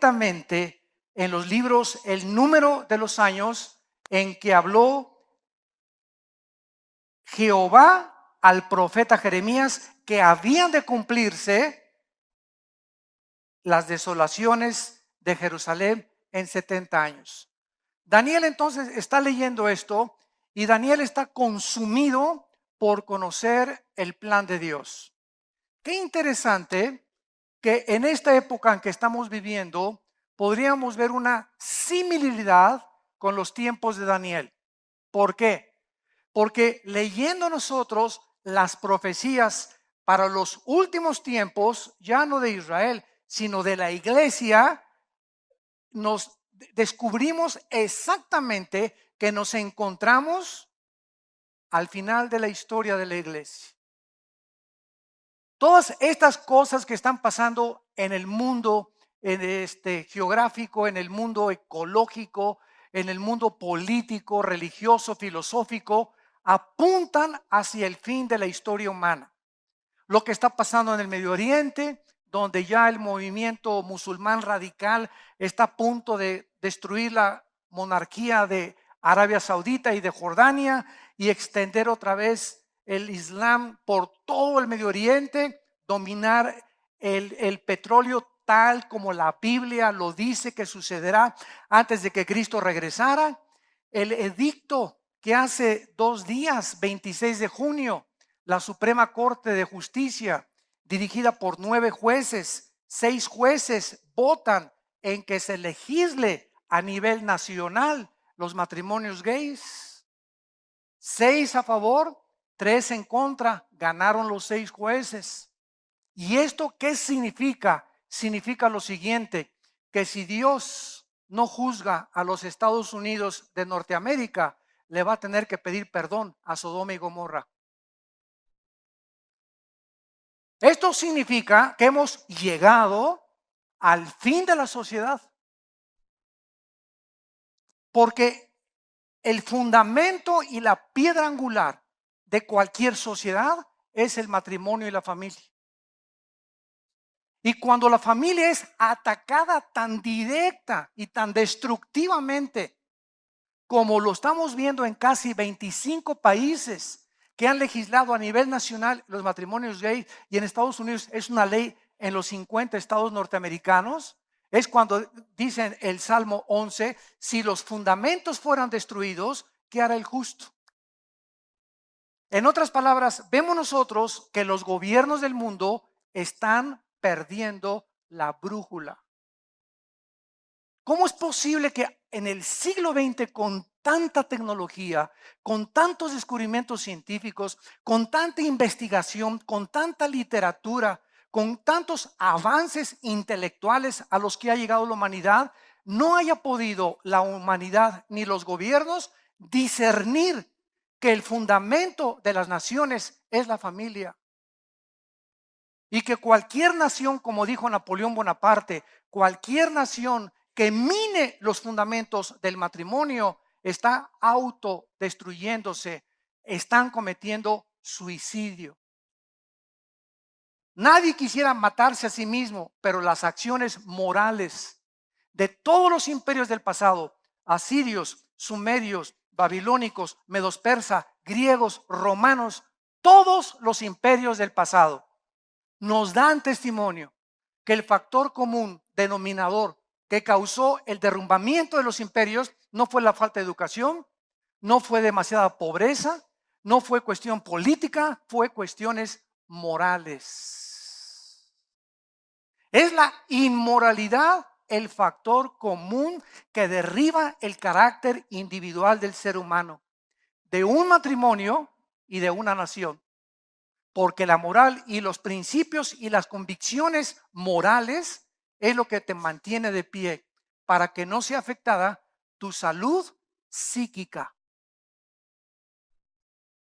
exactamente en los libros el número de los años en que habló Jehová al profeta Jeremías que habían de cumplirse las desolaciones de Jerusalén en 70 años. Daniel entonces está leyendo esto y Daniel está consumido por conocer el plan de Dios. Qué interesante que en esta época en que estamos viviendo podríamos ver una similaridad con los tiempos de Daniel. ¿Por qué? Porque leyendo nosotros las profecías para los últimos tiempos, ya no de Israel, sino de la iglesia, nos descubrimos exactamente que nos encontramos al final de la historia de la iglesia. Todas estas cosas que están pasando en el mundo geográfico, en el mundo ecológico, en el mundo político, religioso, filosófico, apuntan hacia el fin de la historia humana. Lo que está pasando en el Medio Oriente, donde ya el movimiento musulmán radical está a punto de destruir la monarquía de Arabia Saudita y de Jordania y extender otra vez el Islam por todo el Medio Oriente, dominar el petróleo tal como la Biblia lo dice que sucederá antes de que Cristo regresara. El edicto que hace 2 días, 26 de junio, la Suprema Corte de Justicia, dirigida por 9 jueces, 6 jueces votan en que se legisle a nivel nacional los matrimonios gays. 6 a favor, 3 en contra, ganaron los 6 jueces. ¿Y esto qué significa? Significa lo siguiente, que si Dios no juzga a los Estados Unidos de Norteamérica, le va a tener que pedir perdón a Sodoma y Gomorra. Esto significa que hemos llegado al fin de la sociedad. Porque el fundamento y la piedra angular de cualquier sociedad es el matrimonio y la familia. Y cuando la familia es atacada tan directa y tan destructivamente como lo estamos viendo en casi 25 países que han legislado a nivel nacional los matrimonios gay, y en Estados Unidos es una ley en los 50 estados norteamericanos, es cuando dicen el Salmo 11, si los fundamentos fueran destruidos, ¿qué hará el justo? En otras palabras, vemos nosotros que los gobiernos del mundo están perdiendo la brújula. ¿Cómo es posible que en el siglo XX, con tanta tecnología, con tantos descubrimientos científicos, con tanta investigación, con tanta literatura, con tantos avances intelectuales a los que ha llegado la humanidad, no haya podido la humanidad ni los gobiernos discernir que el fundamento de las naciones es la familia? Y que cualquier nación, como dijo Napoleón Bonaparte, cualquier nación que mine los fundamentos del matrimonio está autodestruyéndose, están cometiendo suicidio. Nadie quisiera matarse a sí mismo, pero las acciones morales de todos los imperios del pasado, asirios, sumerios, babilónicos, medos persa, griegos, romanos, todos los imperios del pasado nos dan testimonio que el factor común denominador que causó el derrumbamiento de los imperios no fue la falta de educación, no fue demasiada pobreza, no fue cuestión política, fue cuestiones morales. Es la inmoralidad el factor común que derriba el carácter individual del ser humano, de un matrimonio y de una nación. Porque la moral y los principios y las convicciones morales es lo que te mantiene de pie para que no sea afectada tu salud psíquica.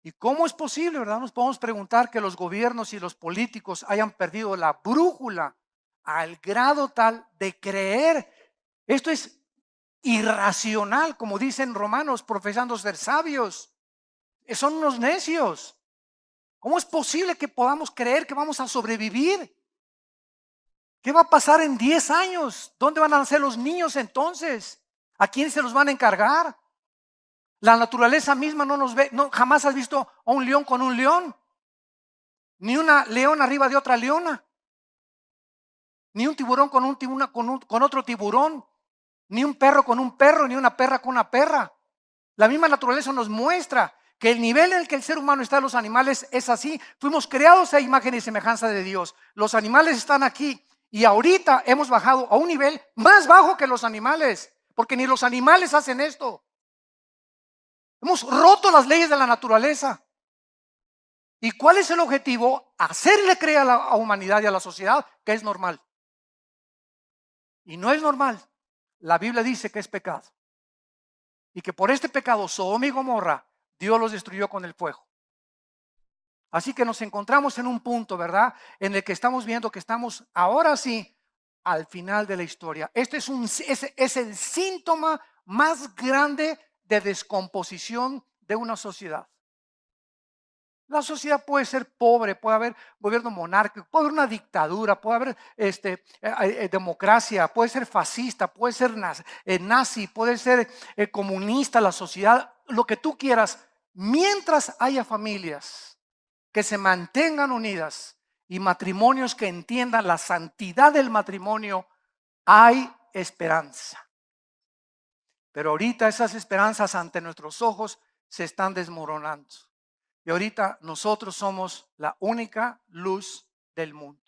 ¿Y cómo es posible, verdad? Nos podemos preguntar que los gobiernos y los políticos hayan perdido la brújula al grado tal de creer. Esto es irracional, como dicen romanos, profesando ser sabios. Son unos necios. ¿Cómo es posible que podamos creer que vamos a sobrevivir? ¿Qué va a pasar en 10 años? ¿Dónde van a nacer los niños entonces? ¿A quién se los van a encargar? La naturaleza misma no nos ve, no, jamás has visto a un león con un león, ni una leona arriba de otra leona, ni un tiburón con otro tiburón, ni un perro con un perro, ni una perra con una perra. La misma naturaleza nos muestra que el nivel en el que el ser humano está en los animales es así. Fuimos creados a imagen y semejanza de Dios. Los animales están aquí y ahorita hemos bajado a un nivel más bajo que los animales, porque ni los animales hacen esto. Hemos roto las leyes de la naturaleza. ¿Y cuál es el objetivo? Hacerle creer a la humanidad y a la sociedad que es normal. Y no es normal. La Biblia dice que es pecado. Y que por este pecado, Sodoma y Gomorra, Dios los destruyó con el fuego. Así que nos encontramos en un punto, ¿verdad?, en el que estamos viendo que estamos ahora sí al final de la historia. Este es el síntoma más grande de descomposición de una sociedad. La sociedad puede ser pobre, puede haber gobierno monárquico, puede haber una dictadura, puede haber democracia, puede ser fascista, puede ser nazi, puede ser comunista la sociedad, lo que tú quieras, mientras haya familias que se mantengan unidas y matrimonios que entiendan la santidad del matrimonio, hay esperanza. Pero ahorita esas esperanzas ante nuestros ojos se están desmoronando. Y ahorita nosotros somos la única luz del mundo.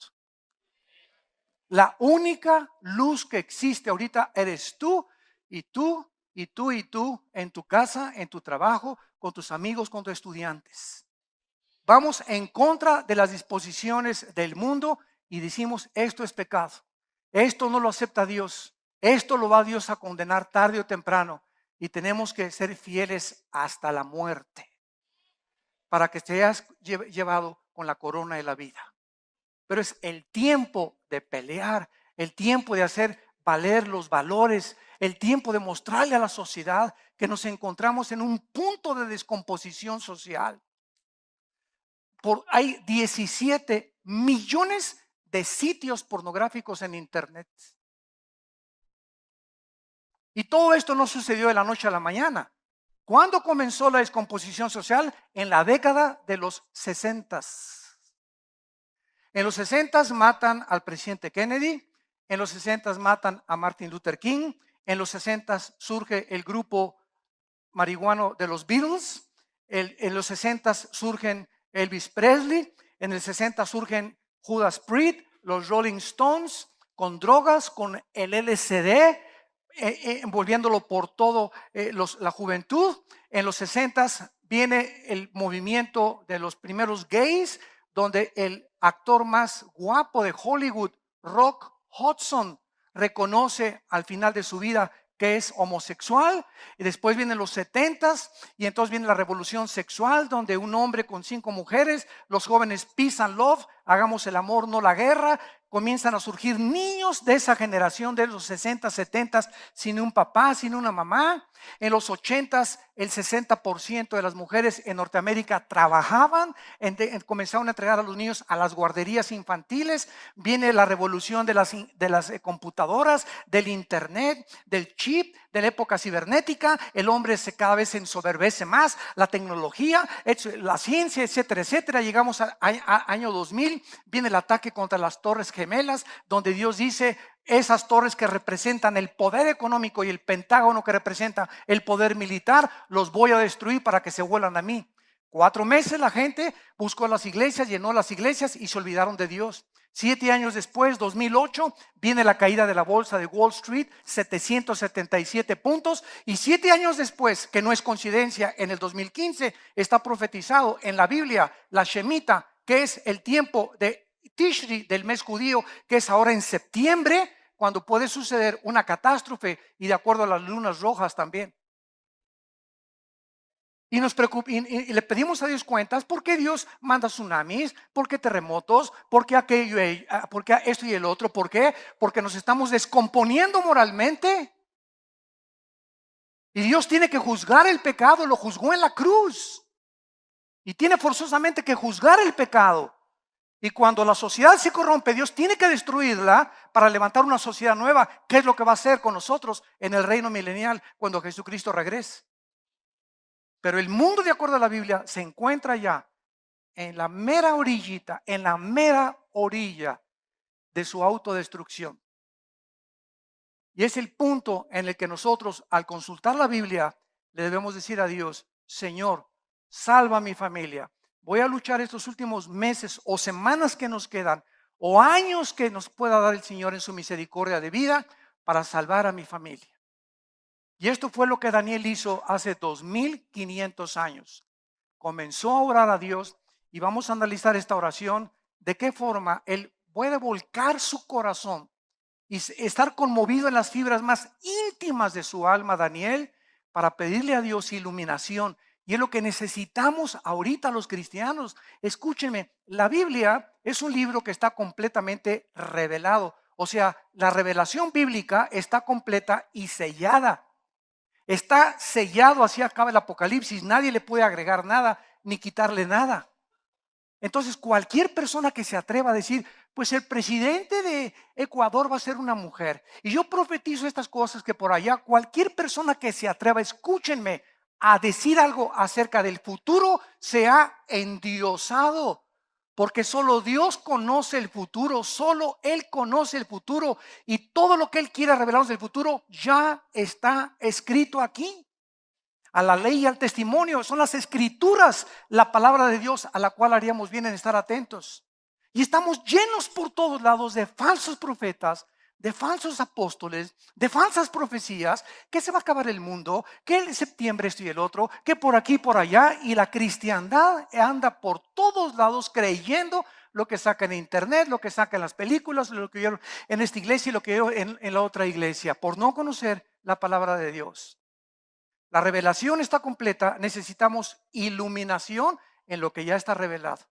La única luz que existe ahorita eres tú y tú y tú y tú en tu casa, en tu trabajo, con tus amigos, con tus estudiantes. Vamos en contra de las disposiciones del mundo y decimos esto es pecado. Esto no lo acepta Dios. Esto lo va Dios a condenar tarde o temprano y tenemos que ser fieles hasta la muerte, para que seas llevado con la corona de la vida. Pero es el tiempo de pelear, el tiempo de hacer valer los valores, el tiempo de mostrarle a la sociedad que nos encontramos en un punto de descomposición social. Hay 17 millones de sitios pornográficos en internet. Y todo esto no sucedió de la noche a la mañana. ¿Cuándo comenzó la descomposición social? En la década de los 60. En los 60 matan al presidente Kennedy, en los 60 matan a Martin Luther King, en los 60 surge el grupo marihuano de los Beatles, en los 60 surgen Elvis Presley, en el 60 surgen Judas Priest, los Rolling Stones, con drogas, con el LSD, envolviéndolo por todo la juventud. En los 60 viene el movimiento de los primeros gays, donde el actor más guapo de Hollywood, Rock Hudson, reconoce al final de su vida que es homosexual. Y después vienen los 70s y entonces viene la revolución sexual, donde un hombre con 5 mujeres, los jóvenes peace and love, hagamos el amor, no la guerra. Comienzan a surgir niños de esa generación de los 60, 70 sin un papá, sin una mamá. En los 80s el 60% de las mujeres en Norteamérica trabajaban, comenzaron a entregar a los niños a las guarderías infantiles. Viene la revolución de las computadoras, del internet, del chip, de la época cibernética. El hombre cada vez se ensoberbece más, la tecnología, la ciencia, etcétera, etcétera. Llegamos al año 2000, viene el ataque contra las Torres Gemelas, donde Dios dice: esas torres que representan el poder económico y el Pentágono que representa el poder militar, los voy a destruir para que se vuelvan a mí. 4 meses la gente buscó las iglesias, llenó las iglesias y se olvidaron de Dios. 7 años después, 2008, viene la caída de la bolsa de Wall Street, 777 puntos. Y 7 años después, que no es coincidencia, en el 2015 está profetizado en la Biblia la Shemitah, que es el tiempo de Tishri del mes judío, que es ahora en septiembre, cuando puede suceder una catástrofe, y de acuerdo a las lunas rojas también. Y nos preocupa, y le pedimos a Dios cuentas: ¿por qué Dios manda tsunamis? ¿Por qué terremotos? ¿Por qué aquello? ¿Por qué esto y el otro? ¿Por qué? Porque nos estamos descomponiendo moralmente. Y Dios tiene que juzgar el pecado, lo juzgó en la cruz. Y tiene forzosamente que juzgar el pecado. Y cuando la sociedad se corrompe, Dios tiene que destruirla para levantar una sociedad nueva. ¿Qué es lo que va a hacer con nosotros en el reino milenial cuando Jesucristo regrese? Pero el mundo, de acuerdo a la Biblia, se encuentra ya en la mera orillita, en la mera orilla de su autodestrucción. Y es el punto en el que nosotros, al consultar la Biblia, le debemos decir a Dios: Señor, salva a mi familia. Voy a luchar estos últimos meses o semanas que nos quedan, o años que nos pueda dar el Señor en su misericordia de vida, para salvar a mi familia. Y esto fue lo que Daniel hizo hace 2500 años. Comenzó a orar a Dios, y vamos a analizar esta oración, de qué forma él puede volcar su corazón y estar conmovido en las fibras más íntimas de su alma, Daniel, para pedirle a Dios iluminación. Y es lo que necesitamos ahorita los cristianos. Escúchenme, la Biblia es un libro que está completamente revelado. O sea, la revelación bíblica está completa y sellada. Está sellado, así acaba el Apocalipsis. Nadie le puede agregar nada ni quitarle nada. Entonces, cualquier persona que se atreva a decir: pues el presidente de Ecuador va a ser una mujer, y yo profetizo estas cosas que por allá, cualquier persona que se atreva, escúchenme, a decir algo acerca del futuro, se ha endiosado. Porque solo Dios conoce el futuro, solo Él conoce el futuro, y todo lo que Él quiera revelarnos del futuro ya está escrito aquí. A la ley y al testimonio, son las escrituras, la palabra de Dios, a la cual haríamos bien en estar atentos. Y estamos llenos por todos lados de falsos profetas, de falsos apóstoles, de falsas profecías, que se va a acabar el mundo, que en septiembre esto y el otro, que por aquí, por allá, y la cristiandad anda por todos lados creyendo lo que saca en internet, lo que saca en las películas, lo que vieron en esta iglesia y lo que vieron en la otra iglesia, por no conocer la palabra de Dios. La revelación está completa, necesitamos iluminación en lo que ya está revelado.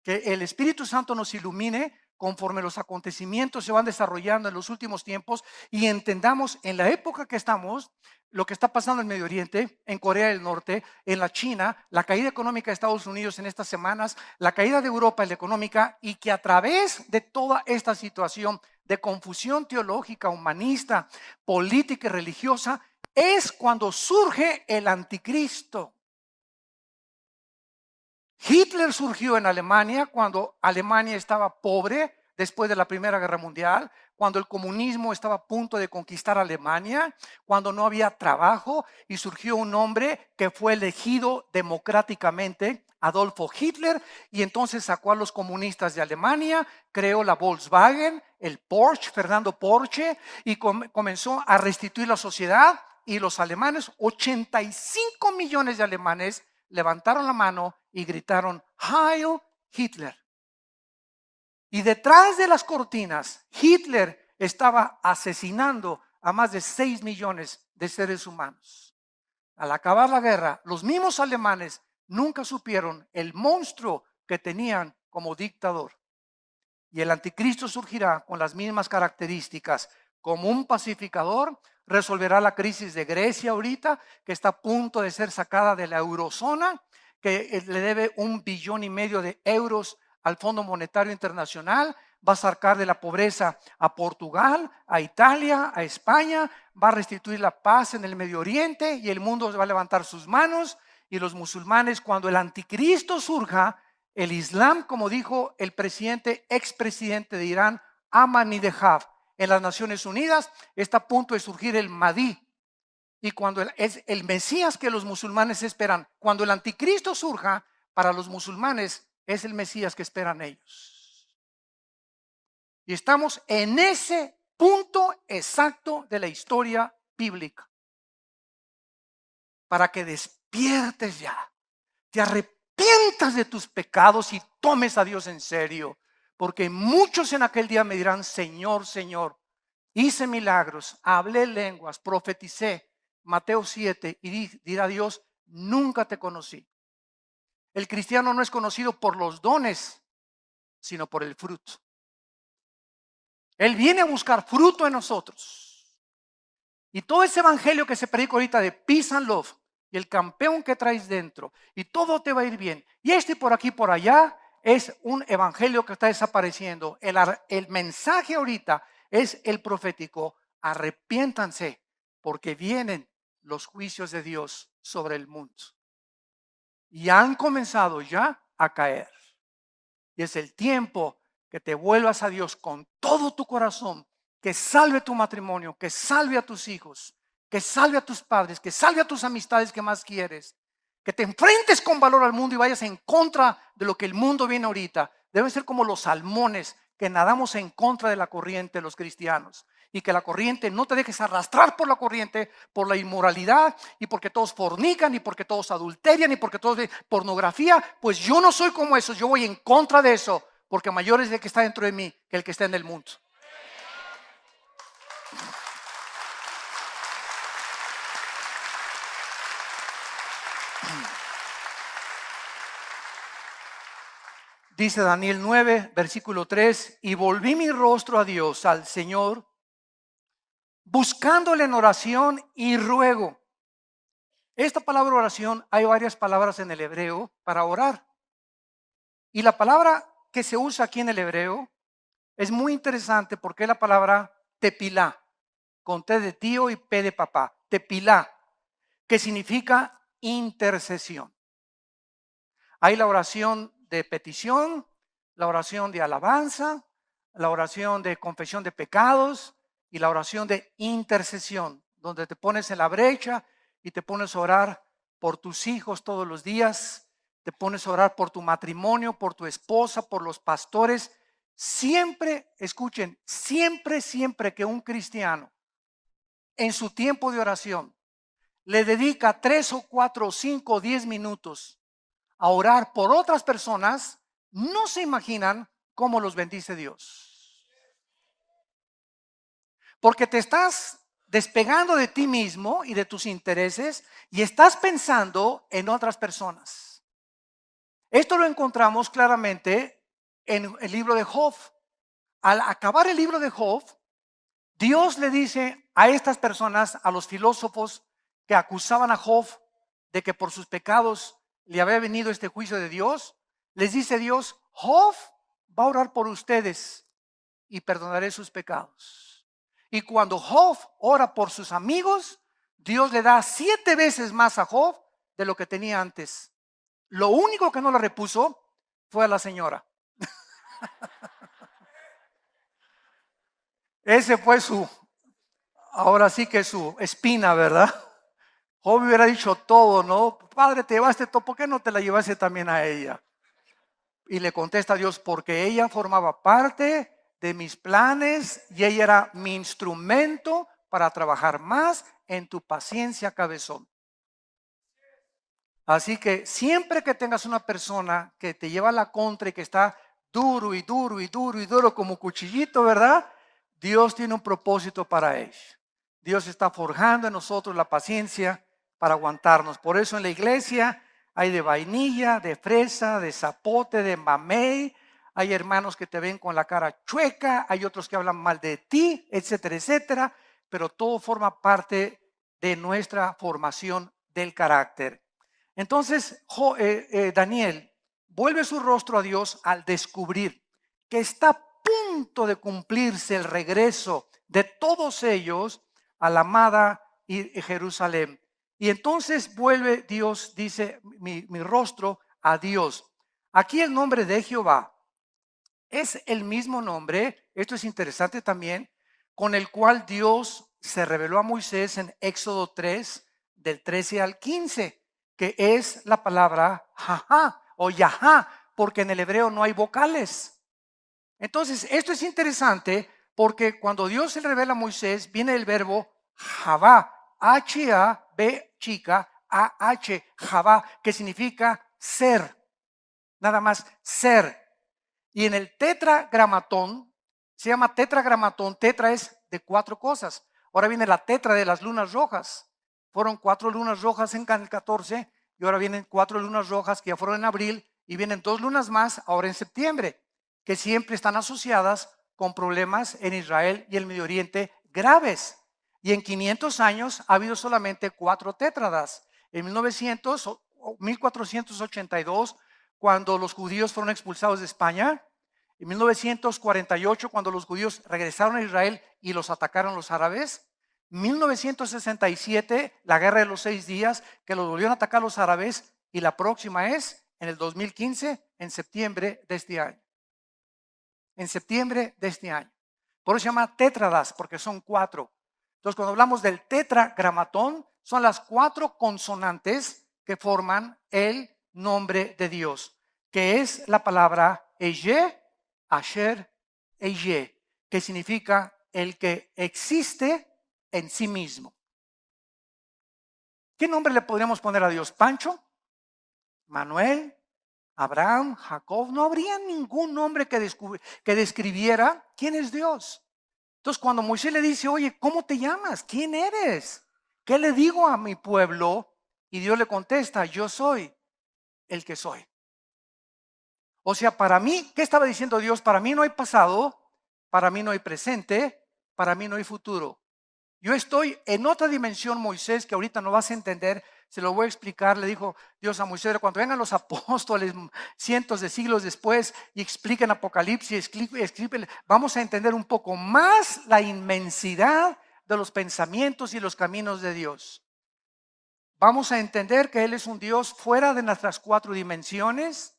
Que el Espíritu Santo nos ilumine conforme los acontecimientos se van desarrollando en los últimos tiempos, y entendamos en la época que estamos, lo que está pasando en Medio Oriente, en Corea del Norte, en la China, la caída económica de Estados Unidos en estas semanas, la caída de Europa en la económica, y que a través de toda esta situación de confusión teológica, humanista, política y religiosa, es cuando surge el anticristo. Hitler surgió en Alemania cuando Alemania estaba pobre después de la Primera Guerra Mundial, cuando el comunismo estaba a punto de conquistar Alemania, cuando no había trabajo, y surgió un hombre que fue elegido democráticamente, Adolfo Hitler, y entonces sacó a los comunistas de Alemania, creó la Volkswagen, el Porsche, Fernando Porsche, y comenzó a restituir la sociedad. Y los alemanes, 85 millones de alemanes, levantaron la mano y gritaron: Heil Hitler. Y detrás de las cortinas, Hitler estaba asesinando a más de 6 millones de seres humanos. Al acabar la guerra, los mismos alemanes nunca supieron el monstruo que tenían como dictador. Y el anticristo surgirá con las mismas características, como un pacificador. Resolverá la crisis de Grecia ahorita, que está a punto de ser sacada de la eurozona, que le debe 1,5 billones de euros al Fondo Monetario Internacional. Va a sacar de la pobreza a Portugal, a Italia, a España. Va a restituir la paz en el Medio Oriente, y el mundo va a levantar sus manos. Y los musulmanes, cuando el anticristo surja, el Islam, como dijo el expresidente de Irán, Ahmadinejad, en las Naciones Unidas, está a punto de surgir el Mahdi. Y cuando es el Mesías que los musulmanes esperan, cuando el anticristo surja, para los musulmanes es el Mesías que esperan ellos. Y estamos en ese punto exacto de la historia bíblica. Para que despiertes ya, te arrepientas de tus pecados y tomes a Dios en serio. Porque muchos en aquel día me dirán: Señor, Señor, hice milagros, hablé lenguas, profeticé. Mateo 7, y dirá Dios: nunca te conocí. El cristiano no es conocido por los dones, sino por el fruto. Él viene a buscar fruto en nosotros. Y todo ese evangelio que se predica ahorita de peace and love, y el campeón que traes dentro, y todo te va a ir bien, y por aquí por allá, es un evangelio que está desapareciendo. El mensaje ahorita es el profético. Arrepiéntanse porque vienen los juicios de Dios sobre el mundo. Y han comenzado ya a caer. Y es el tiempo que te vuelvas a Dios con todo tu corazón, que salve tu matrimonio, que salve a tus hijos, que salve a tus padres, que salve a tus amistades que más quieres, que te enfrentes con valor al mundo y vayas en contra de lo que el mundo viene ahorita. Deben ser como los salmones que nadamos en contra de la corriente, los cristianos. Y que la corriente, no te dejes arrastrar por la corriente, por la inmoralidad, y porque todos fornican, y porque todos adulterian, y porque todos ven pornografía. Pues yo no soy como esos, yo voy en contra de eso, porque mayor es el que está dentro de mí que el que está en el mundo. Dice Daniel 9, versículo 3, y volví mi rostro a Dios, al Señor, buscándole en oración y ruego. Esta palabra oración, hay varias palabras en el hebreo para orar. Y la palabra que se usa aquí en el hebreo es muy interesante porque es la palabra tepilá, con T de tío y P de papá. Tepilá, que significa intercesión. Hay la oración de petición, la oración de alabanza, la oración de confesión de pecados y la oración de intercesión, donde te pones en la brecha y te pones a orar por tus hijos todos los días, te pones a orar por tu matrimonio, por tu esposa, por los pastores. Siempre, escuchen, siempre que un cristiano en su tiempo de oración le dedica 3 o 4 o 5 o 10 minutos a orar por otras personas, no se imaginan cómo los bendice Dios. Porque te estás despegando de ti mismo y de tus intereses y estás pensando en otras personas. Esto lo encontramos claramente en el libro de Job. Al acabar el libro de Job, Dios le dice a estas personas, a los filósofos que acusaban a Job de que por sus pecados le había venido este juicio de Dios, les dice Dios, Job va a orar por ustedes y perdonaré sus pecados. Y cuando Job ora por sus amigos, Dios le da 7 veces más a Job de lo que tenía antes. Lo único que no le repuso fue a la señora. Ese fue ahora sí que su espina, ¿verdad? Job hubiera dicho todo, ¿no? Padre, te llevaste todo, ¿por qué no te la llevaste también a ella? Y le contesta a Dios, porque ella formaba parte de mis planes y ella era mi instrumento para trabajar más en tu paciencia, cabezón. Así que siempre que tengas una persona que te lleva a la contra y que está duro y duro y duro y duro como cuchillito, ¿verdad? Dios tiene un propósito para ellos. Dios está forjando en nosotros la paciencia para aguantarnos. Por eso en la iglesia hay de vainilla, de fresa, de zapote, de mamey. Hay hermanos que te ven con la cara chueca, hay otros que hablan mal de ti, etcétera, etcétera. Pero todo forma parte de nuestra formación del carácter. Entonces Daniel vuelve su rostro a Dios al descubrir que está a punto de cumplirse el regreso de todos ellos a la amada Jerusalén. Y entonces vuelve Dios, dice mi rostro a Dios. Aquí el nombre de Jehová es el mismo nombre, esto es interesante también, con el cual Dios se reveló a Moisés en Éxodo 3, del 13 al 15, que es la palabra jajá o yahá, porque en el hebreo no hay vocales. Entonces, esto es interesante porque cuando Dios se revela a Moisés, viene el verbo Javá, H-A-B chica, A-H, Javá, que significa ser, nada más ser. Y en el tetragramatón, se llama tetragramatón, tetra es de 4 cosas. Ahora viene la tetra de las lunas rojas. Fueron 4 lunas rojas en el 14 y ahora vienen 4 lunas rojas que ya fueron en abril y vienen 2 lunas más ahora en septiembre, que siempre están asociadas con problemas en Israel y el Medio Oriente graves. Y en 500 años ha habido solamente 4 tétradas. En 1482 cuando los judíos fueron expulsados de España. En 1948, cuando los judíos regresaron a Israel y los atacaron los árabes. 1967, la guerra de los 6 días, que los volvieron a atacar los árabes. Y la próxima es en el 2015, en septiembre de este año. En septiembre de este año. Por eso se llama tétradas, porque son 4. Entonces, cuando hablamos del tetragramatón, son las 4 consonantes que forman el nombre de Dios, que es la palabra Ehyeh, Asher, Ehyeh, que significa el que existe en sí mismo. ¿Qué nombre le podríamos poner a Dios? ¿Pancho? ¿Manuel? ¿Abraham? ¿Jacob? No habría ningún nombre que describiera quién es Dios. Entonces, cuando Moisés le dice, oye, ¿cómo te llamas? ¿Quién eres? ¿Qué le digo a mi pueblo? Y Dios le contesta, yo soy el que soy. O sea, para mí, ¿qué estaba diciendo Dios? Para mí no hay pasado, para mí no hay presente, para mí no hay futuro. Yo estoy en otra dimensión, Moisés, que ahorita no vas a entender, se lo voy a explicar. Le dijo Dios a Moisés, cuando vengan los apóstoles cientos de siglos después y expliquen Apocalipsis, vamos a entender un poco más la inmensidad de los pensamientos y los caminos de Dios. Vamos a entender que Él es un Dios fuera de nuestras 4 dimensiones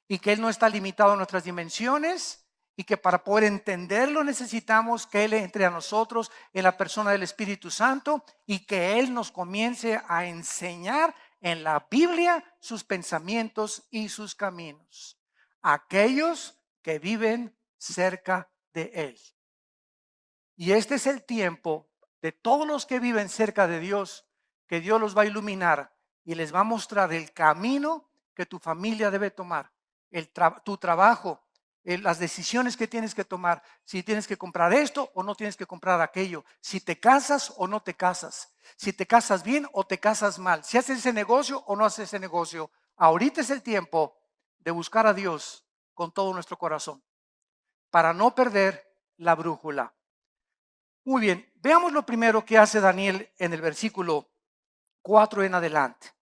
y que Él no está limitado a nuestras dimensiones. Y que para poder entenderlo necesitamos que Él entre a nosotros en la persona del Espíritu Santo y que Él nos comience a enseñar en la Biblia sus pensamientos y sus caminos. Aquellos que viven cerca de Él. Y este es el tiempo de todos los que viven cerca de Dios, que Dios los va a iluminar y les va a mostrar el camino que tu familia debe tomar, tu trabajo, las decisiones que tienes que tomar, si tienes que comprar esto o no tienes que comprar aquello, si te casas o no te casas, si te casas bien o te casas mal, si haces ese negocio o no haces ese negocio. Ahorita es el tiempo de buscar a Dios con todo nuestro corazón para no perder la brújula. Muy bien, veamos lo primero que hace Daniel en el versículo 4 en adelante.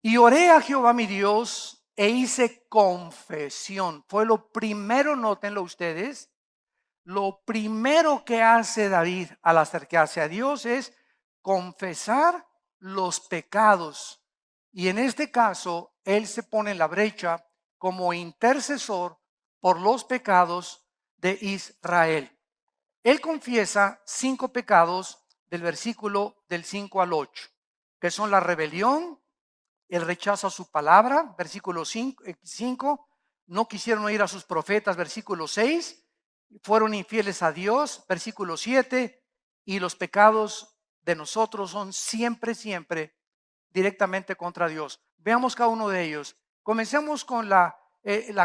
Y oré a Jehová mi Dios e hice confesión. Fue lo primero, nótenlo ustedes, lo primero que hace David al acercarse a Dios es confesar los pecados. Y en este caso, él se pone en la brecha como intercesor por los pecados de Israel. Él confiesa 5 pecados del versículo del 5 al 8, que son la rebelión, el rechazo a su palabra, versículo 5, no quisieron oír a sus profetas, versículo 6, fueron infieles a Dios, versículo 7, y los pecados de nosotros son siempre directamente contra Dios. Veamos cada uno de ellos. Comencemos con la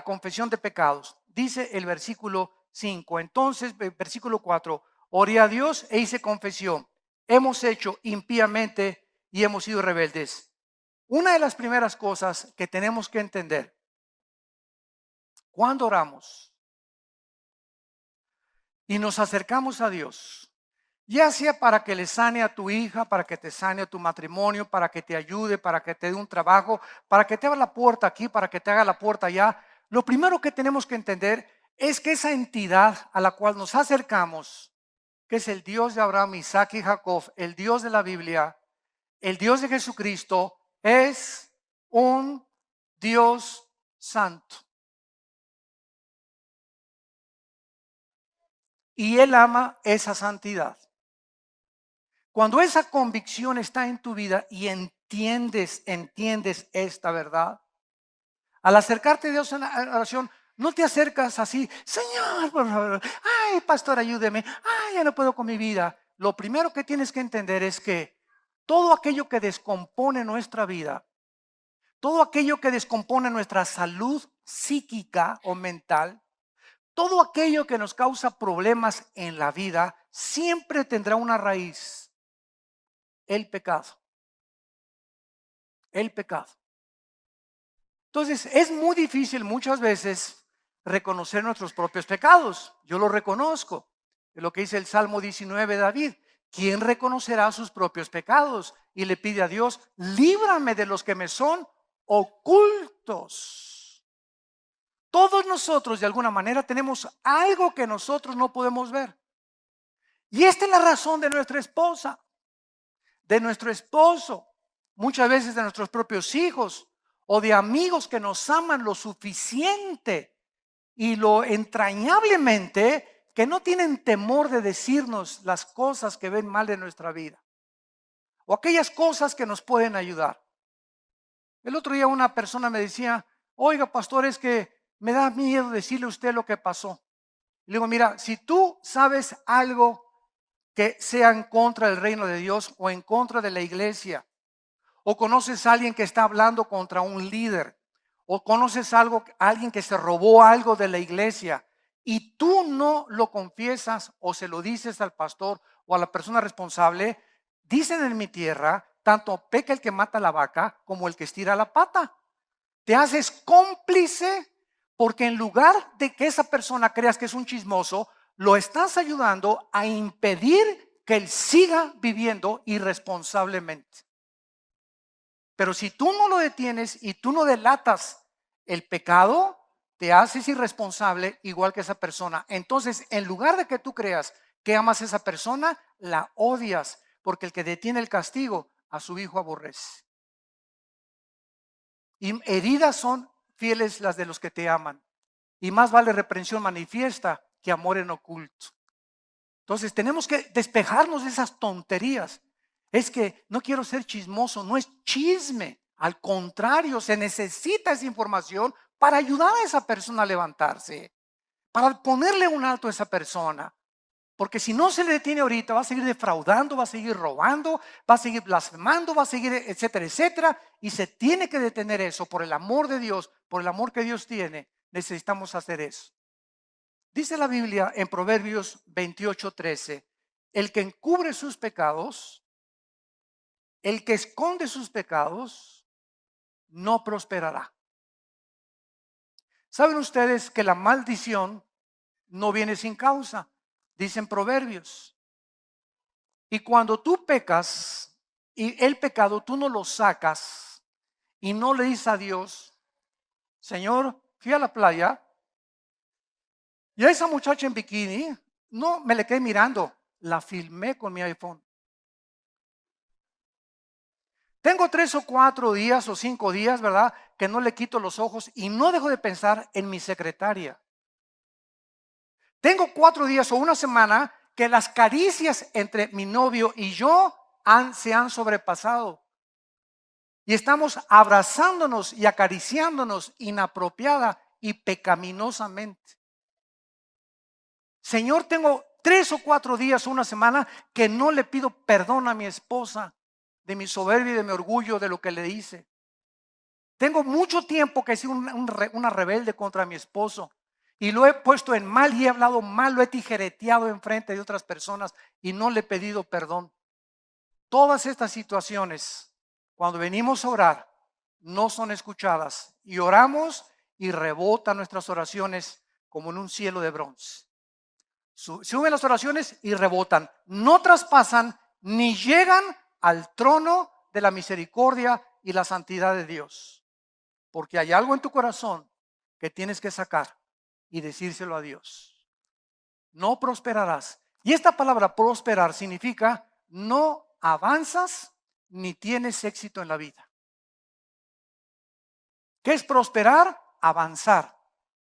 confesión de pecados. Dice el versículo 5, entonces, versículo 4, oré a Dios e hice confesión. Hemos hecho impíamente y hemos sido rebeldes. Una de las primeras cosas que tenemos que entender cuando oramos y nos acercamos a Dios, ya sea para que le sane a tu hija, para que te sane a tu matrimonio, para que te ayude, para que te dé un trabajo, para que te abra la puerta aquí, para que te haga la puerta allá, lo primero que tenemos que entender es que esa entidad a la cual nos acercamos, que es el Dios de Abraham, Isaac y Jacob, el Dios de la Biblia, el Dios de Jesucristo, es un Dios santo. Y Él ama esa santidad. Cuando esa convicción está en tu vida y entiendes esta verdad, al acercarte a Dios en la oración, no te acercas así, Señor, por favor, ay, pastor, ayúdeme, ay, ya no puedo con mi vida. Lo primero que tienes que entender es que todo aquello que descompone nuestra vida, todo aquello que descompone nuestra salud psíquica o mental, todo aquello que nos causa problemas en la vida, siempre tendrá una raíz: el pecado. El pecado. Entonces, es muy difícil muchas veces reconocer nuestros propios pecados. Yo lo reconozco. Es lo que dice el Salmo 19 de David. ¿Quién reconocerá sus propios pecados? Y le pide a Dios, líbrame de los que me son ocultos. Todos nosotros de alguna manera tenemos algo que nosotros no podemos ver. Y esta es la razón de nuestra esposa, de nuestro esposo, muchas veces de nuestros propios hijos o de amigos que nos aman lo suficiente y lo entrañablemente que no tienen temor de decirnos las cosas que ven mal de nuestra vida o aquellas cosas que nos pueden ayudar. El otro día una persona me decía, oiga pastor, es que me da miedo decirle a usted lo que pasó. Y le digo, mira, si tú sabes algo que sea en contra del reino de Dios o en contra de la iglesia, o conoces a alguien que está hablando contra un líder, o conoces a alguien que se robó algo de la iglesia y tú no lo confiesas o se lo dices al pastor o a la persona responsable, dicen en mi tierra, tanto peca el que mata la vaca como el que estira la pata. Te haces cómplice porque en lugar de que esa persona creas que es un chismoso, lo estás ayudando a impedir que él siga viviendo irresponsablemente. Pero si tú no lo detienes y tú no delatas el pecado, te haces irresponsable igual que esa persona. Entonces, en lugar de que tú creas que amas a esa persona, la odias, porque el que detiene el castigo a su hijo aborrece. Y heridas son fieles las de los que te aman. Y más vale reprensión manifiesta que amor en oculto. Entonces tenemos que despejarnos de esas tonterías. Es que no quiero ser chismoso, no es chisme. Al contrario, se necesita esa información para ayudar a esa persona a levantarse, para ponerle un alto a esa persona. Porque si no se le detiene ahorita, va a seguir defraudando, va a seguir robando, va a seguir blasfemando, va a seguir etcétera, etcétera. Y se tiene que detener eso por el amor de Dios, por el amor que Dios tiene. Necesitamos hacer eso. Dice la Biblia en Proverbios 28:13, el que encubre sus pecados, el que esconde sus pecados, no prosperará. ¿Saben ustedes que la maldición no viene sin causa? Dicen Proverbios. Y cuando tú pecas y el pecado tú no lo sacas y no le dices a Dios, Señor, fui a la playa y a esa muchacha en bikini, no me le quedé mirando, la filmé con mi iPhone. Tengo 3 o 4 días o 5 días, ¿verdad? Que no le quito los ojos y no dejo de pensar en mi secretaria. Tengo 4 días o una semana que las caricias entre mi novio y yo se han sobrepasado. Y estamos abrazándonos y acariciándonos inapropiada y pecaminosamente. Señor, tengo 3 o 4 días o una semana que no le pido perdón a mi esposa de mi soberbia y de mi orgullo de lo que le hice. Tengo mucho tiempo que he sido una rebelde contra mi esposo y lo he puesto en mal y he hablado mal, lo he tijereteado en frente de otras personas y no le he pedido perdón. Todas estas situaciones, cuando venimos a orar, no son escuchadas y oramos y rebotan nuestras oraciones como en un cielo de bronce. Suben las oraciones y rebotan, no traspasan ni llegan al trono de la misericordia y la santidad de Dios. Porque hay algo en tu corazón que tienes que sacar y decírselo a Dios. No prosperarás. Y esta palabra prosperar significa no avanzas ni tienes éxito en la vida. ¿Qué es prosperar? Avanzar.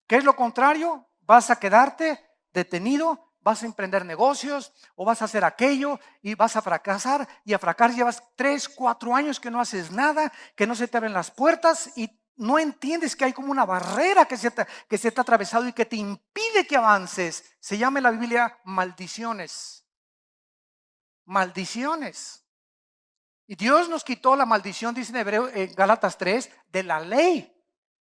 ¿Qué es lo contrario? Vas a quedarte detenido, vas a emprender negocios o vas a hacer aquello y vas a fracasar y a fracasar llevas 3, 4 años que no haces nada, que no se te abren las puertas y no entiendes que hay como una barrera que se te ha atravesado y que te impide que avances. Se llama en la Biblia maldiciones. Maldiciones. Y Dios nos quitó la maldición, dice en Gálatas 3, de la ley.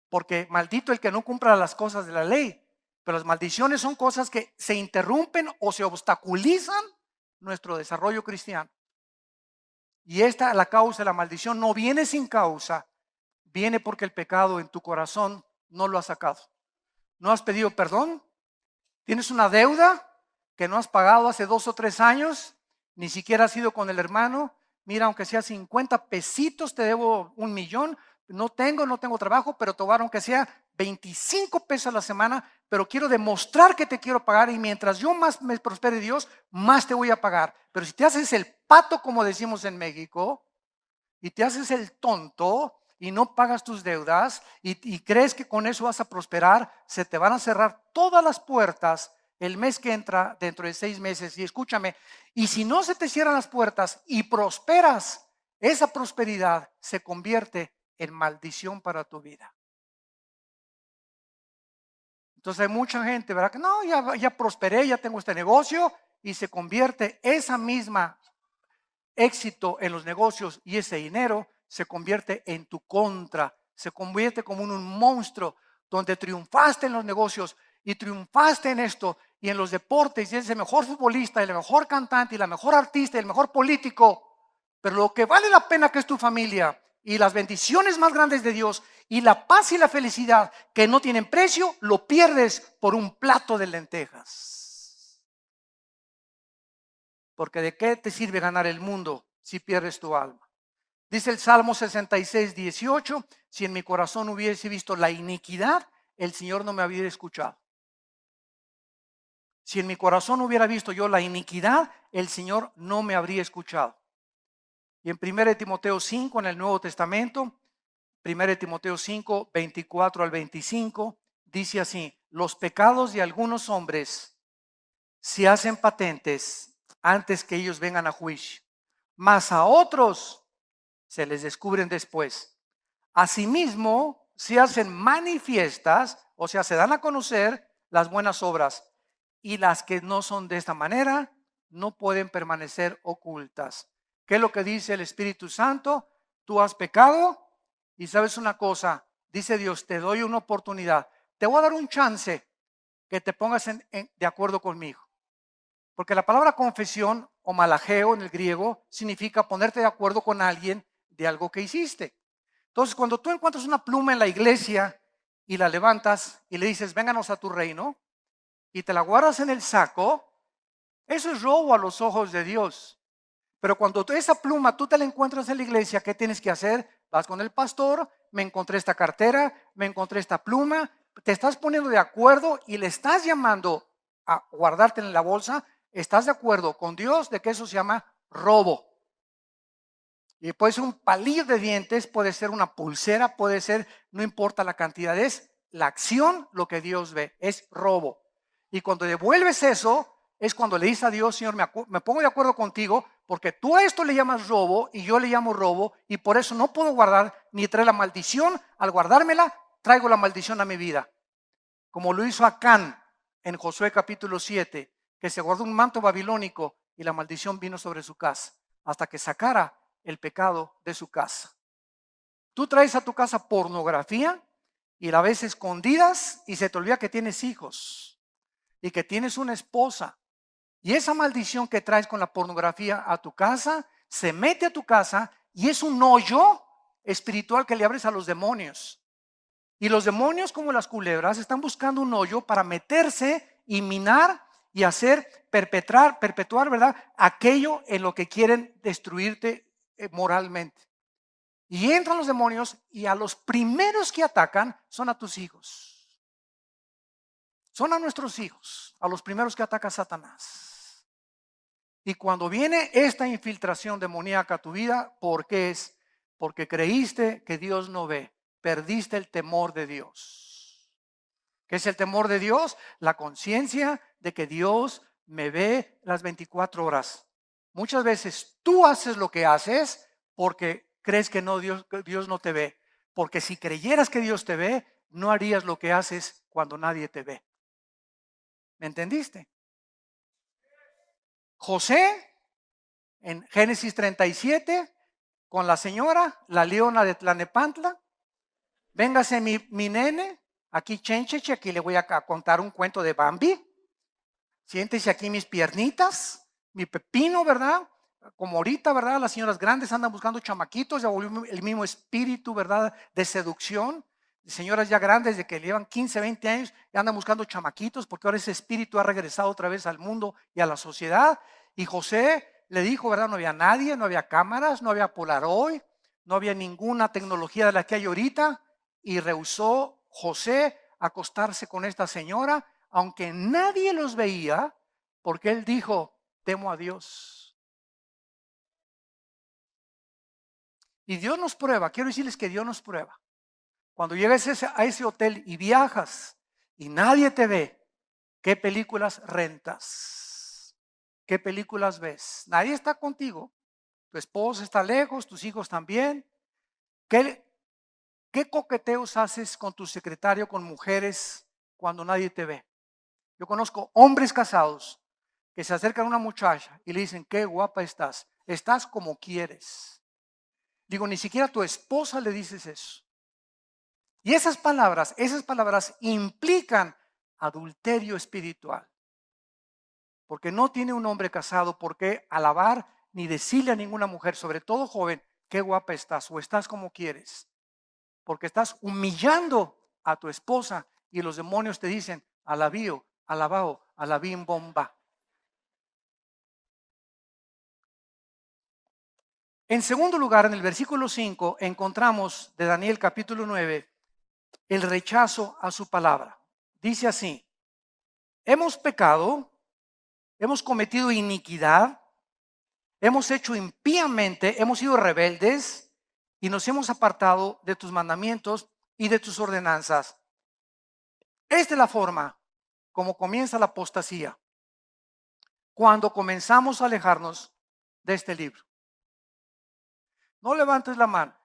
Porque maldito el que no cumpla las cosas de la ley. Pero las maldiciones son cosas que se interrumpen o se obstaculizan nuestro desarrollo cristiano. Y la causa de la maldición no viene sin causa, viene porque el pecado en tu corazón no lo has sacado. No has pedido perdón, tienes una deuda que no has pagado hace 2 o 3 años, ni siquiera has ido con el hermano. Mira, aunque sea 50 pesitos, te debo 1,000,000. no tengo trabajo, pero te voy a dar aunque sea 25 pesos a la semana, pero quiero demostrar que te quiero pagar y mientras yo más me prospere Dios, más te voy a pagar. Pero si te haces el pato, como decimos en México, y te haces el tonto y no pagas tus deudas y crees que con eso vas a prosperar, se te van a cerrar todas las puertas el mes que entra dentro de 6 meses. Y escúchame, y si no se te cierran las puertas y prosperas, esa prosperidad se convierte en maldición para tu vida. Entonces hay mucha gente, ¿verdad? Que no, ya prosperé, ya tengo este negocio y se convierte esa misma éxito en los negocios y ese dinero se convierte en tu contra, se convierte como en un monstruo donde triunfaste en los negocios y triunfaste en esto y en los deportes y eres el mejor futbolista, el mejor cantante y la mejor artista y el mejor político, pero lo que vale la pena que es tu familia y las bendiciones más grandes de Dios y la paz y la felicidad que no tienen precio, lo pierdes por un plato de lentejas. Porque ¿de qué te sirve ganar el mundo si pierdes tu alma? Dice el Salmo 66, 18, si en mi corazón hubiese visto la iniquidad, el Señor no me habría escuchado. Si en mi corazón hubiera visto yo la iniquidad, el Señor no me habría escuchado. Y en 1 Timoteo 5, en el Nuevo Testamento, 1 Timoteo 5, 24 al 25, dice así: los pecados de algunos hombres se hacen patentes antes que ellos vengan a juicio, mas a otros se les descubren después. Asimismo, se hacen manifiestas, o sea, se dan a conocer las buenas obras, y las que no son de esta manera no pueden permanecer ocultas. ¿Qué es lo que dice el Espíritu Santo? Tú has pecado y sabes una cosa, dice Dios, te doy una oportunidad, te voy a dar un chance que te pongas de acuerdo conmigo. Porque la palabra confesión o malajeo en el griego significa ponerte de acuerdo con alguien de algo que hiciste. Entonces, cuando tú encuentras una pluma en la iglesia y la levantas y le dices, vénganos a tu reino, y te la guardas en el saco, eso es robo a los ojos de Dios. Pero cuando esa pluma tú te la encuentras en la iglesia, ¿qué tienes que hacer? Vas con el pastor, me encontré esta cartera, me encontré esta pluma, te estás poniendo de acuerdo y le estás llamando a guardarte en la bolsa. ¿Estás de acuerdo con Dios de que eso se llama robo? Y puede ser un palillo de dientes, puede ser una pulsera, puede ser, no importa la cantidad, es la acción lo que Dios ve, es robo. Y cuando devuelves eso, es cuando le dices a Dios, Señor, me pongo de acuerdo contigo, porque tú a esto le llamas robo y yo le llamo robo, y por eso no puedo guardar ni traer la maldición. Al guardármela, traigo la maldición a mi vida. Como lo hizo Acán en Josué capítulo 7, que se guardó un manto babilónico y la maldición vino sobre su casa, hasta que sacara el pecado de su casa. Tú traes a tu casa pornografía y la ves escondidas y se te olvida que tienes hijos y que tienes una esposa. Y esa maldición que traes con la pornografía a tu casa, se mete a tu casa y es un hoyo espiritual que le abres a los demonios. Y los demonios, como las culebras, están buscando un hoyo para meterse y minar y hacer perpetuar, ¿verdad? Aquello en lo que quieren destruirte moralmente. Y entran los demonios y a los primeros que atacan son a tus hijos. Son a nuestros hijos, a los primeros que ataca Satanás. Y cuando viene esta infiltración demoníaca a tu vida, ¿por qué es? Porque creíste que Dios no ve, perdiste el temor de Dios. ¿Qué es el temor de Dios? La conciencia de que Dios me ve las 24 horas. Muchas veces tú haces lo que haces porque crees que Dios no te ve. Porque si creyeras que Dios te ve, no harías lo que haces cuando nadie te ve. ¿Me entendiste? José, en Génesis 37, con la señora, la leona de Tlanepantla, véngase mi nene, aquí chéncheche, aquí le voy a contar un cuento de Bambi. Siéntese aquí mis piernitas, mi pepino, ¿verdad? Como ahorita, ¿verdad? Las señoras grandes andan buscando chamaquitos, ya volvió el mismo espíritu, ¿verdad? De seducción. Señoras ya grandes de que llevan 15, 20 años y andan buscando chamaquitos porque ahora ese espíritu ha regresado otra vez al mundo y a la sociedad. Y José le dijo, ¿verdad? No había nadie, no había cámaras, no había Polaroid, no había ninguna tecnología de la que hay ahorita, y rehusó José acostarse con esta señora, aunque nadie los veía, porque él dijo, temo a Dios. Y Dios nos prueba, quiero decirles que Dios nos prueba. Cuando llegas a ese hotel y viajas y nadie te ve, ¿qué películas rentas? ¿Qué películas ves? Nadie está contigo. Tu esposa está lejos, tus hijos también. ¿Qué coqueteos haces con tu secretario, con mujeres, cuando nadie te ve? Yo conozco hombres casados que se acercan a una muchacha y le dicen, qué guapa estás. Estás como quieres. Digo, ni siquiera a tu esposa le dices eso. Y esas palabras implican adulterio espiritual. Porque no tiene un hombre casado por qué alabar ni decirle a ninguna mujer, sobre todo joven, qué guapa estás o estás como quieres. Porque estás humillando a tu esposa y los demonios te dicen, alabío, alabao, alabim bomba. En segundo lugar, en el versículo 5, encontramos de Daniel capítulo 9, el rechazo a su palabra. Dice así, hemos pecado, hemos cometido iniquidad, hemos hecho impíamente, hemos sido rebeldes y nos hemos apartado de tus mandamientos y de tus ordenanzas. Esta es la forma como comienza la apostasía, cuando comenzamos a alejarnos de este libro. No levantes la mano.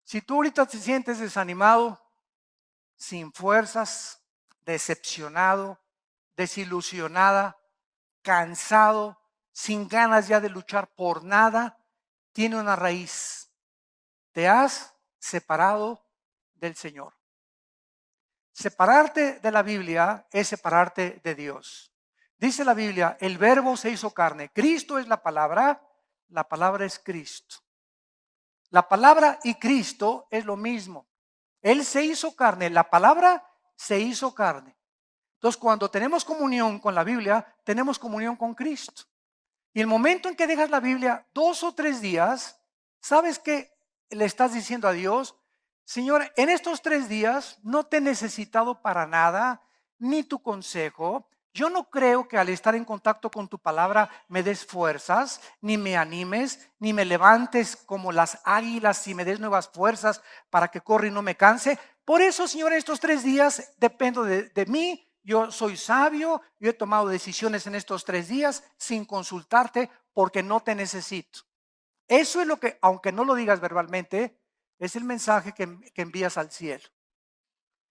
Si tú ahorita te sientes desanimado, sin fuerzas, decepcionado, desilusionada, cansado, sin ganas ya de luchar por nada, tiene una raíz. Te has separado del Señor. Separarte de la Biblia es separarte de Dios. Dice la Biblia, el verbo se hizo carne. Cristo es la palabra es Cristo. La palabra y Cristo es lo mismo. Él se hizo carne, la palabra se hizo carne. Entonces, cuando tenemos comunión con la Biblia, tenemos comunión con Cristo. Y el momento en que dejas la Biblia 2 o 3 días, ¿sabes qué le estás diciendo a Dios? Señor, en estos 3 días no te he necesitado para nada, ni tu consejo. Yo no creo que al estar en contacto con tu palabra me des fuerzas, ni me animes, ni me levantes como las águilas y me des nuevas fuerzas para que corra y no me canse. Por eso, Señor, en estos 3 días dependo de mí. Yo soy sabio, yo he tomado decisiones en estos 3 días sin consultarte porque no te necesito. Eso es lo que, aunque no lo digas verbalmente, es el mensaje que envías al cielo.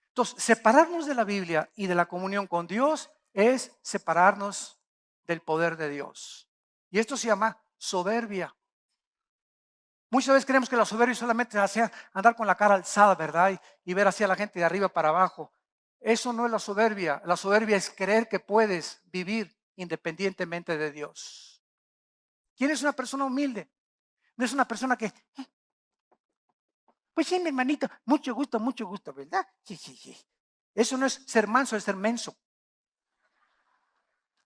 Entonces, separarnos de la Biblia y de la comunión con Dios es separarnos del poder de Dios. Y esto se llama soberbia. Muchas veces creemos que la soberbia solamente hace andar con la cara alzada, ¿verdad? Y ver hacia la gente de arriba para abajo. Eso no es la soberbia. La soberbia es creer que puedes vivir independientemente de Dios. ¿Quién es una persona humilde? No es una persona que, pues sí, mi hermanito, mucho gusto, ¿verdad? Sí, sí, sí. Eso no es ser manso, es ser menso.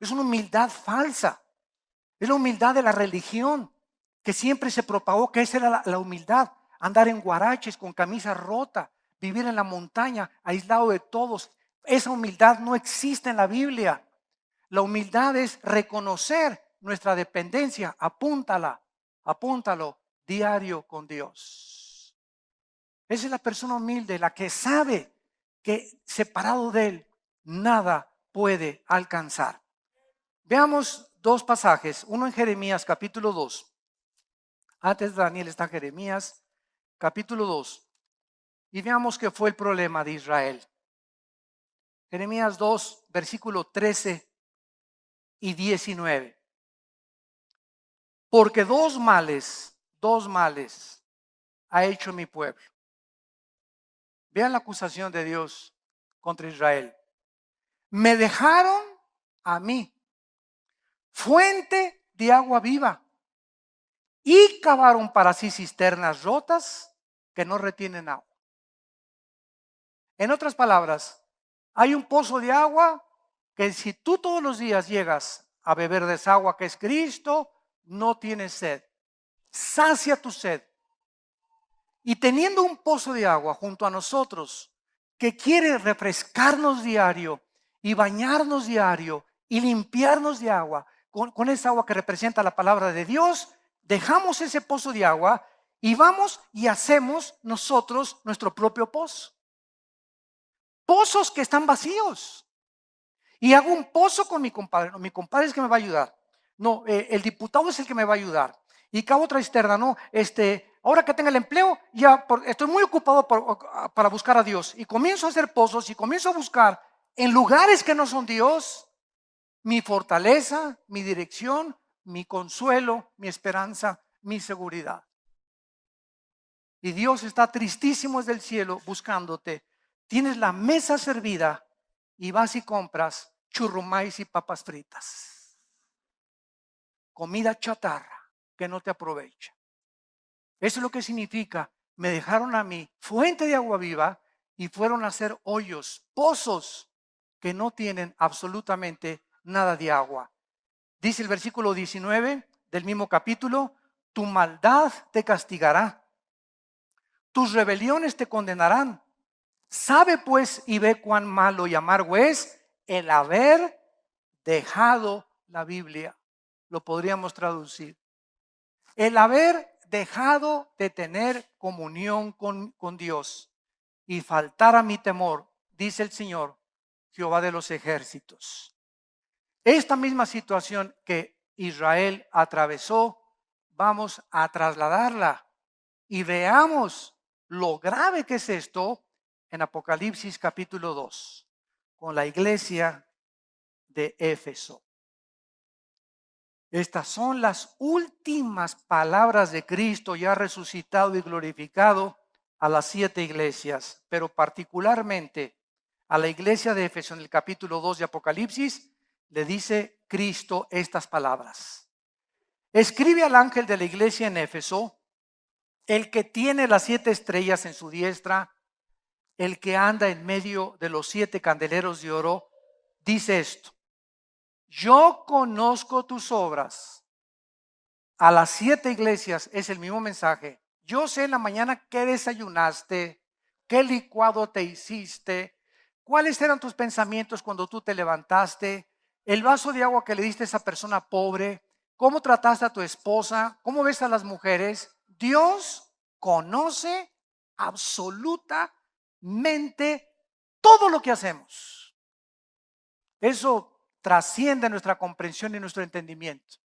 Es una humildad falsa. Es la humildad de la religión que siempre se propagó, que esa era la humildad. Andar en guaraches con camisa rota, vivir en la montaña, aislado de todos. Esa humildad no existe en la Biblia. La humildad es reconocer nuestra dependencia. Apúntalo diario con Dios. Esa es la persona humilde, la que sabe que separado de Él nada puede alcanzar. Veamos 2 pasajes, uno en Jeremías capítulo 2. Antes de Daniel está Jeremías capítulo 2. Y veamos qué fue el problema de Israel. Jeremías 2, versículo 13 y 19. Porque dos males ha hecho mi pueblo. Vean la acusación de Dios contra Israel. Me dejaron a mí, fuente de agua viva, y cavaron para sí cisternas rotas que no retienen agua. En otras palabras, hay un pozo de agua que si tú todos los días llegas a beber de esa agua que es Cristo, no tienes sed. Sacia tu sed. Y teniendo un pozo de agua junto a nosotros que quiere refrescarnos diario y bañarnos diario y limpiarnos de agua, con esa agua que representa la palabra de Dios, dejamos ese pozo de agua y vamos y hacemos nosotros nuestro propio pozo. Pozos que están vacíos. Y hago un pozo con mi compadre. No, mi compadre es que me va a ayudar. No, el diputado es el que me va a ayudar. Y cavo otra cisterna. No, ahora que tenga el empleo, ya estoy muy ocupado para buscar a Dios. Y comienzo a hacer pozos y comienzo a buscar en lugares que no son Dios mi fortaleza, mi dirección, mi consuelo, mi esperanza, mi seguridad. Y Dios está tristísimo desde el cielo buscándote. Tienes la mesa servida y vas y compras churrumais y papas fritas. Comida chatarra que no te aprovecha. Eso es lo que significa. Me dejaron a mí fuente de agua viva y fueron a hacer hoyos, pozos que no tienen absolutamente nada de agua. Dice el versículo 19 del mismo capítulo: tu maldad te castigará, tus rebeliones te condenarán. Sabe pues y ve cuán malo y amargo es el haber dejado la Biblia. Lo podríamos traducir. El haber dejado de tener comunión con Dios y faltar a mi temor, dice el Señor, Jehová de los ejércitos. Esta misma situación que Israel atravesó, vamos a trasladarla y veamos lo grave que es esto en Apocalipsis capítulo 2, con la iglesia de Éfeso. Estas son las últimas palabras de Cristo ya resucitado y glorificado a las 7 iglesias, pero particularmente a la iglesia de Éfeso en el capítulo 2 de Apocalipsis, le dice Cristo estas palabras. Escribe al ángel de la iglesia en Éfeso, el que tiene las 7 estrellas en su diestra, el que anda en medio de los 7 candeleros de oro, dice esto: yo conozco tus obras. A las 7 iglesias es el mismo mensaje. Yo sé en la mañana qué desayunaste, qué licuado te hiciste, cuáles eran tus pensamientos cuando tú te levantaste, el vaso de agua que le diste a esa persona pobre, cómo trataste a tu esposa, cómo ves a las mujeres. Dios conoce absolutamente todo lo que hacemos. Eso trasciende nuestra comprensión y nuestro entendimiento.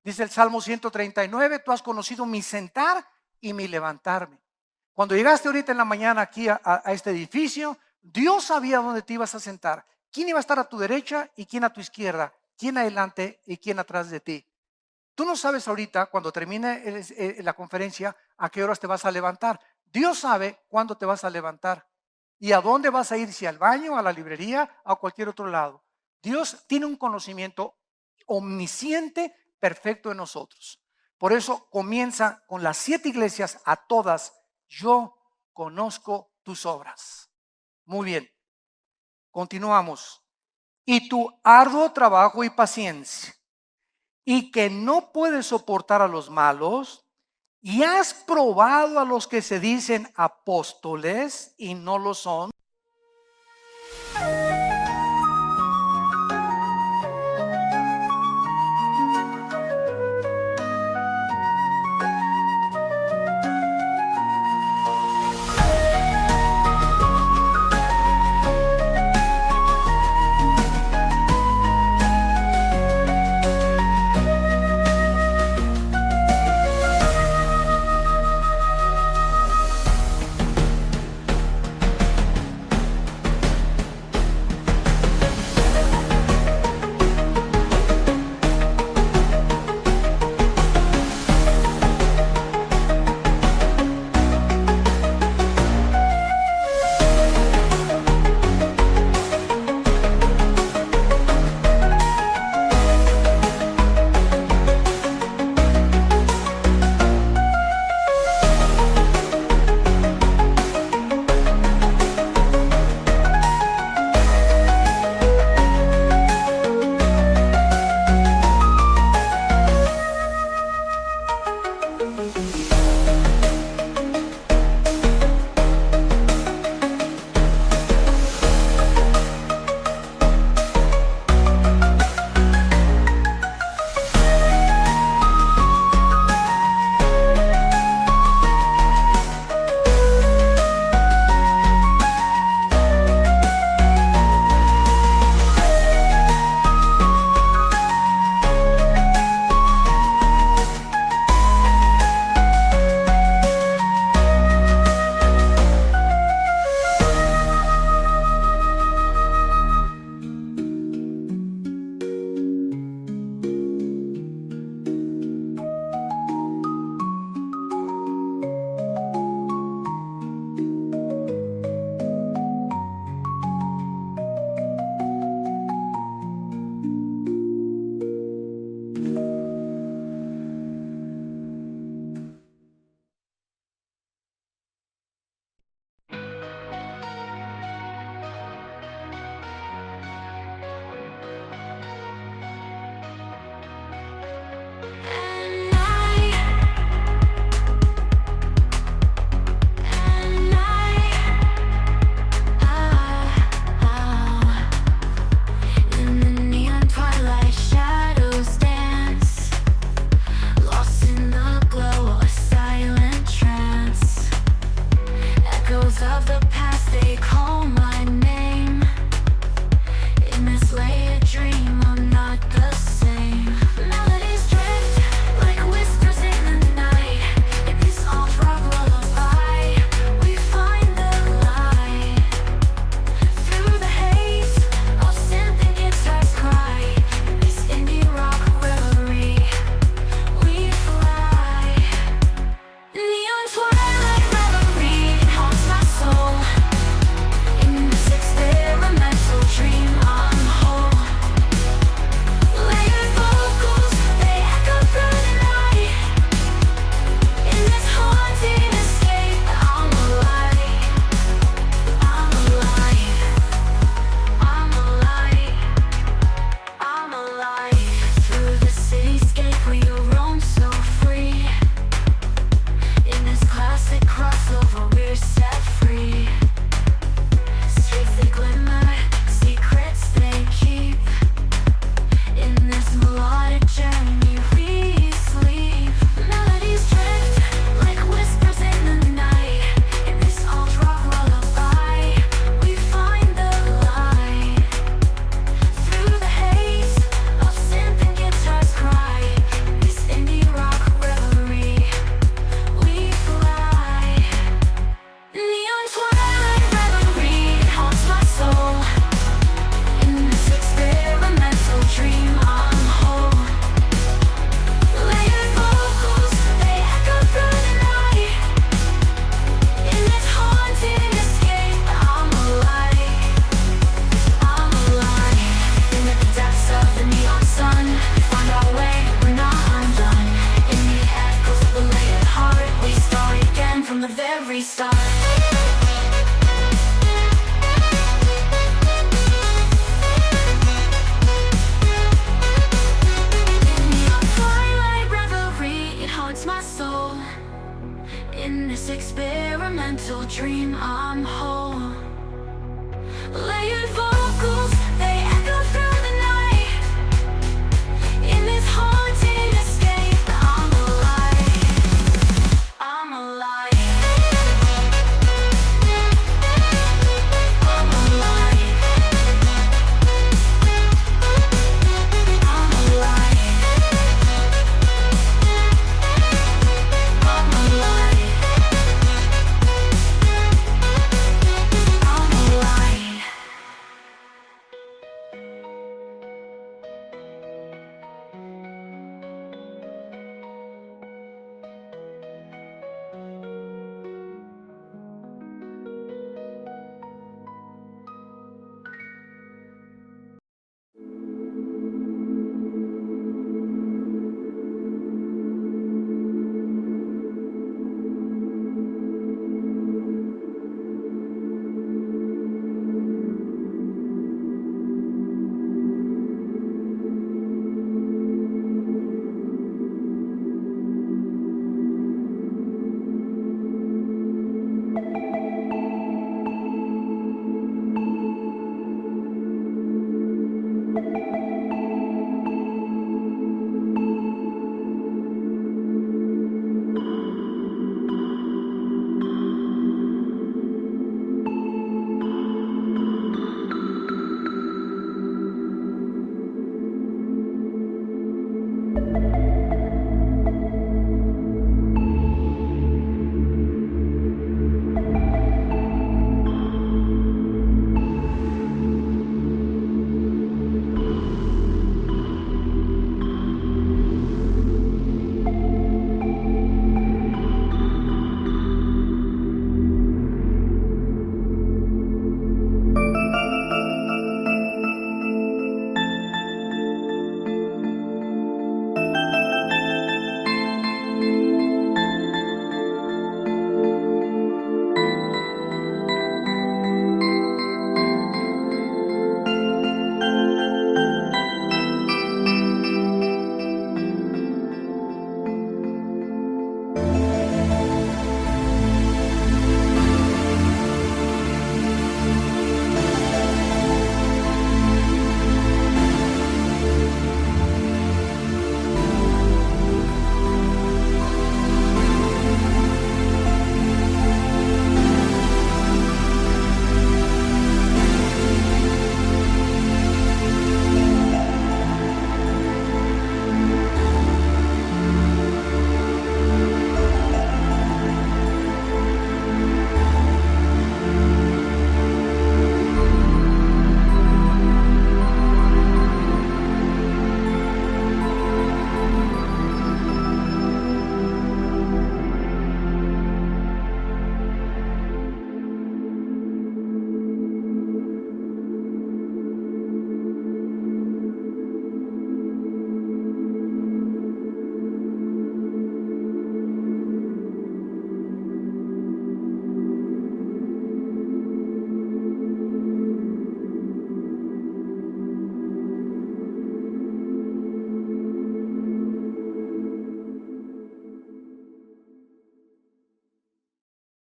Dice el Salmo 139, tú has conocido mi sentar y mi levantarme. Cuando llegaste ahorita en la mañana aquí a este edificio, Dios sabía dónde te ibas a sentar, quién iba a estar a tu derecha y quién a tu izquierda, quién adelante y quién atrás de ti. Tú no sabes ahorita, cuando termine la conferencia, a qué horas te vas a levantar. Dios sabe cuándo te vas a levantar y a dónde vas a ir, si al baño, a la librería o a cualquier otro lado. Dios tiene un conocimiento omnisciente, perfecto en nosotros. Por eso comienza con las 7 iglesias, a todas: yo conozco tus obras. Muy bien, continuamos. Y tu arduo trabajo y paciencia, y que no puedes soportar a los malos, y has probado a los que se dicen apóstoles y no lo son. restart. Twilight reverie, it haunts my soul. In this experimental dream, I'm whole. Layered voice.